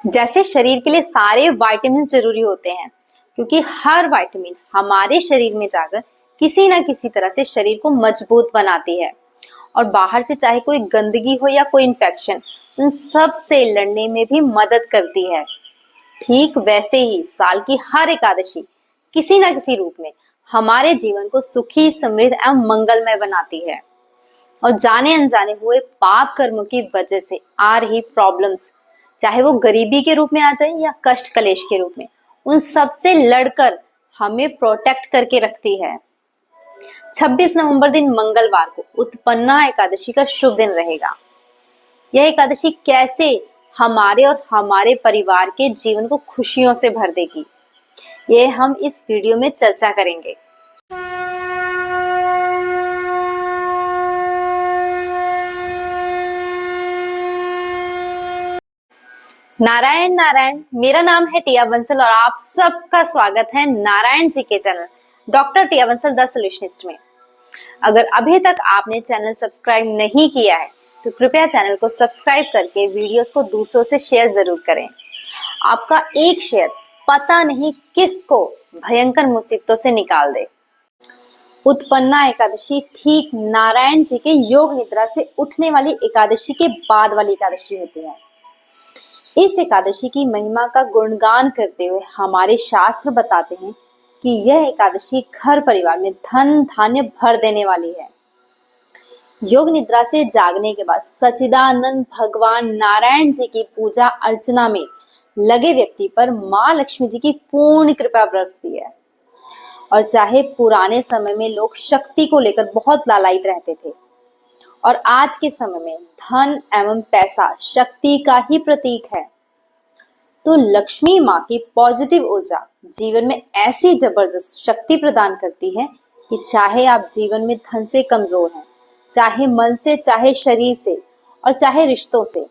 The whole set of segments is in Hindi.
जैसे शरीर के लिए सारे विटामिन जरूरी होते हैं, क्योंकि हर विटामिन हमारे शरीर में जाकर किसी ना किसी तरह से शरीर को मजबूत बनाती है और बाहर से चाहे कोई गंदगी हो या कोई इन्फेक्शन, उन सब से लड़ने में भी मदद करती है। ठीक वैसे ही साल की हर एकादशी किसी ना किसी रूप में हमारे जीवन को सुखी, समृद्ध एवं मंगलमय बनाती है और जाने अनजाने हुए पाप कर्मों की वजह से आ रही प्रॉब्लम्स, चाहे वो गरीबी के रूप में आ जाए या कष्ट कलेश के रूप में, उन सब से लड़कर हमें प्रोटेक्ट करके रखती है। 26 नवंबर दिन मंगलवार को उत्पन्ना एकादशी का शुभ दिन रहेगा। यह एकादशी कैसे हमारे और हमारे परिवार के जीवन को खुशियों से भर देगी, ये हम इस वीडियो में चर्चा करेंगे। नारायण नारायण, मेरा नाम है टिया बंसल और आप सबका स्वागत है नारायण जी के channel doctor Tiya Bansal the solutionist में। अगर अभी तक आपने चैनल सब्सक्राइब नहीं किया है तो कृपया चैनल को सब्सक्राइब करके वीडियोस को दूसरों से शेयर जरूर करें। आपका एक शेयर पता नहीं किसको भयंकर मुसीबतों से निकाल दे। उत्पन्ना एकादशी ठीक नारायण जी के योग निद्रा से उठने वाली एकादशी के बाद वाली एकादशी होती है। इस एकादशी की महिमा का गुणगान करते हुए हमारे शास्त्र बताते हैं कि यह एकादशी घर परिवार में धन धान्य भर देने वाली है। योग निद्रा से जागने के बाद सच्चिदानंद भगवान नारायण जी की पूजा अर्चना में लगे व्यक्ति पर माँ लक्ष्मी जी की पूर्ण कृपा बरसती है। और चाहे पुराने समय में लोग शक्ति को लेकर बहुत लालायित रहते थे और आज के समय में धन एवं पैसा शक्ति का ही प्रतीक है, तो लक्ष्मी माँ की पॉजिटिव ऊर्जा जीवन में ऐसी जबरदस्त शक्ति प्रदान करती है कि चाहे आप जीवन में धन से कमजोर हैं, चाहे मन से, चाहे शरीर से और चाहे रिश्तों से,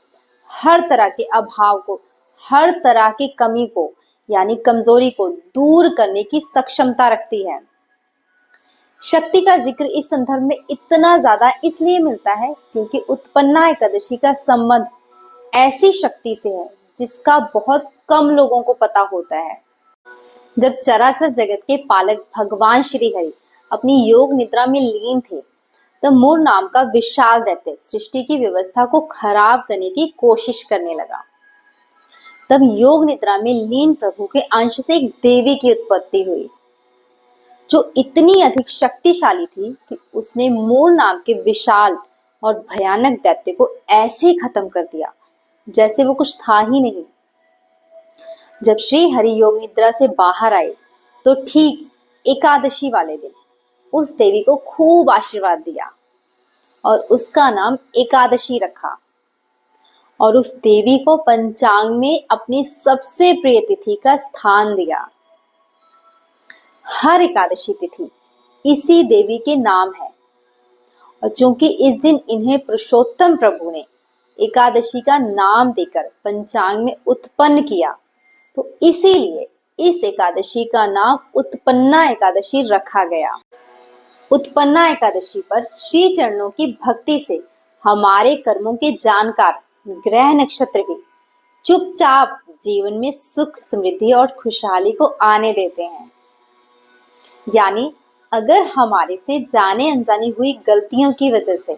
हर तरह के अभाव को, हर तरह की कमी को यानी कमजोरी को दूर करने की सक्षमता रखती है। शक्ति का जिक्र इस संदर्भ में इतना ज्यादा इसलिए मिलता है क्योंकि उत्पन्ना एकादशी का संबंध ऐसी शक्ति से है जिसका बहुत कम लोगों को पता होता है। जब चराचर जगत के पालक भगवान श्री हरि अपनी योग निद्रा में लीन थे, तब मूर नाम का विशाल दैत्य सृष्टि की व्यवस्था को खराब करने की कोशिश करने लगा। तब योग निद्रा में लीन प्रभु के अंश से एक देवी की उत्पत्ति हुई, जो इतनी अधिक शक्तिशाली थी कि उसने मूर नाम के विशाल और भयानक दैत्य को ऐसे खत्म कर दिया जैसे वो कुछ था ही नहीं। जब श्री हरि योग निद्रा से बाहर आए तो ठीक एकादशी वाले दिन उस देवी को खूब आशीर्वाद दिया और उसका नाम एकादशी रखा और उस देवी को पंचांग में अपनी सबसे प्रिय तिथि का स्थान दिया। हर एकादशी तिथि इसी देवी के नाम है और चूंकि इस दिन इन्हें पुरुषोत्तम प्रभु ने एकादशी का नाम देकर पंचांग में उत्पन्न किया, तो इसीलिए इस एकादशी का नाम उत्पन्ना एकादशी रखा गया। उत्पन्ना एकादशी पर श्री चरणों की भक्ति से हमारे कर्मों के जानकार ग्रह नक्षत्र भी चुपचाप जीवन में सुख, समृद्धि और खुशहाली को आने देते हैं। यानी अगर हमारे से जाने अनजाने हुई गलतियों की वजह से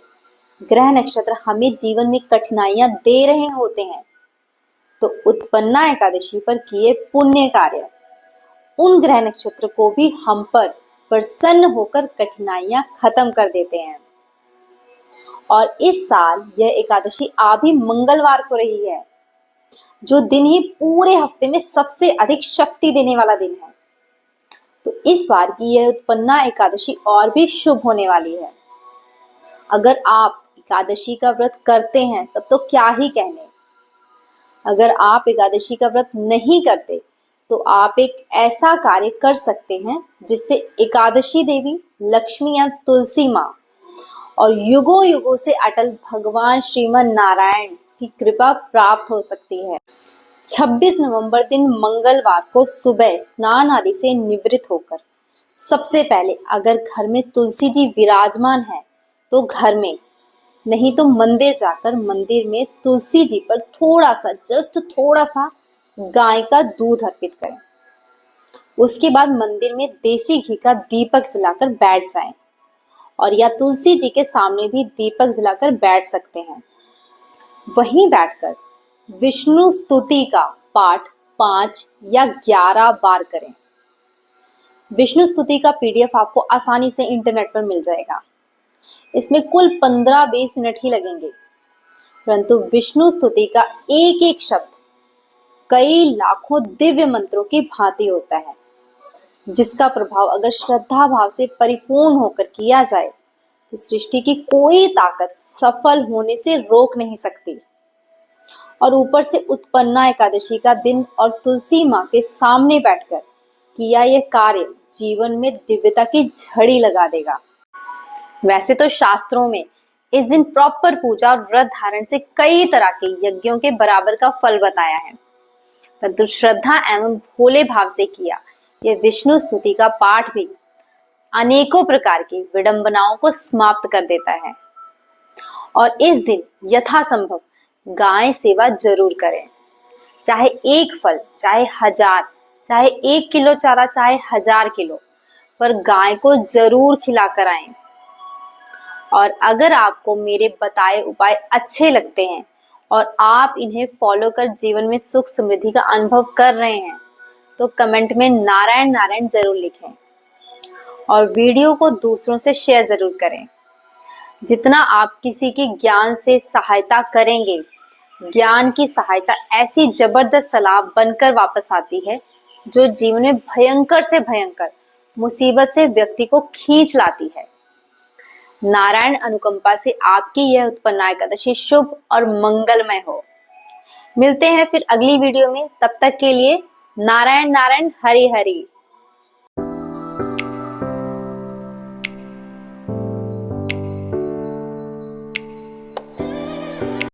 ग्रह नक्षत्र हमें जीवन में कठिनाइयां दे रहे होते हैं, तो उत्पन्ना एकादशी पर किए पुण्य कार्य उन ग्रह नक्षत्र को भी हम पर प्रसन्न होकर कठिनाइयां खत्म कर देते हैं। और इस साल यह एकादशी आ भी मंगलवार को रही है, जो दिन ही पूरे हफ्ते में सबसे अधिक शक्ति देने वाला दिन है। तो इस बार की यह उत्पन्ना एकादशी और भी शुभ होने वाली है। अगर आप एकादशी का व्रत करते हैं तब तो क्या ही कहने। अगर आप एकादशी का व्रत नहीं करते तो आप एक ऐसा कार्य कर सकते हैं जिससे एकादशी देवी, लक्ष्मी या तुलसी माँ और युगों युगों से अटल भगवान श्रीमन नारायण की कृपा प्राप्त हो सकती है। 26 नवंबर दिन मंगलवार को सुबह स्नान आदि से निवृत्त होकर सबसे पहले अगर घर में तुलसी जी विराजमान है तो घर में, नहीं तो मंदिर जाकर मंदिर में तुलसी जी पर थोड़ा सा, जस्ट थोड़ा सा गाय का दूध अर्पित करें। उसके बाद मंदिर में देसी घी का दीपक जलाकर बैठ जाएं और या तुलसी जी के सामने भी दीपक जलाकर बैठ सकते हैं। वहीं बैठकर विष्णु स्तुति का पाठ 5 या 11 बार करें। विष्णु स्तुति का पीडीएफ आपको आसानी से इंटरनेट पर मिल जाएगा। इसमें कुल 15-20 मिनट ही लगेंगे, परंतु विष्णु स्तुति का एक एक शब्द कई लाखों दिव्य मंत्रों की भांति होता है, जिसका प्रभाव अगर श्रद्धा भाव से परिपूर्ण होकर किया जाए तो सृष्टि की कोई ताकत सफल होने से रोक नहीं सकती। और ऊपर से उत्पन्ना एकादशी का दिन और तुलसी माँ के सामने बैठकर किया यह कार्य जीवन में दिव्यता की झड़ी लगा देगा। वैसे तो शास्त्रों में इस दिन प्रॉपर पूजा और व्रत धारण से कई तरह के यज्ञों के बराबर का फल बताया है, परंतु श्रद्धा एवं भोले भाव से किया यह विष्णु स्तुति का पाठ भी अनेकों प्रकार की विडंबनाओं को समाप्त कर देता है। और इस दिन यथासंभव गाय सेवा जरूर करें, चाहे एक फल, चाहे 1000, चाहे 1 किलो चारा, चाहे 1000 किलो, पर गाय को जरूर खिलाकर आएं। और अगर आपको मेरे बताए उपाय अच्छे लगते हैं और आप इन्हें फॉलो कर जीवन में सुख समृद्धि का अनुभव कर रहे हैं तो कमेंट में नारायण नारायण जरूर लिखें और वीडियो को दूसरों से शेयर जरूर करें। जितना आप किसी की ज्ञान से सहायता करेंगे, ज्ञान की सहायता ऐसी जबरदस्त सलाह बनकर वापस आती है जो जीवन में भयंकर से भयंकर मुसीबत से व्यक्ति को खींच लाती है। नारायण अनुकंपा से आपकी यह उत्पन्ना एकादशी शुभ और मंगलमय हो। मिलते हैं फिर अगली वीडियो में, तब तक के लिए नारायण नारायण हरि हरि।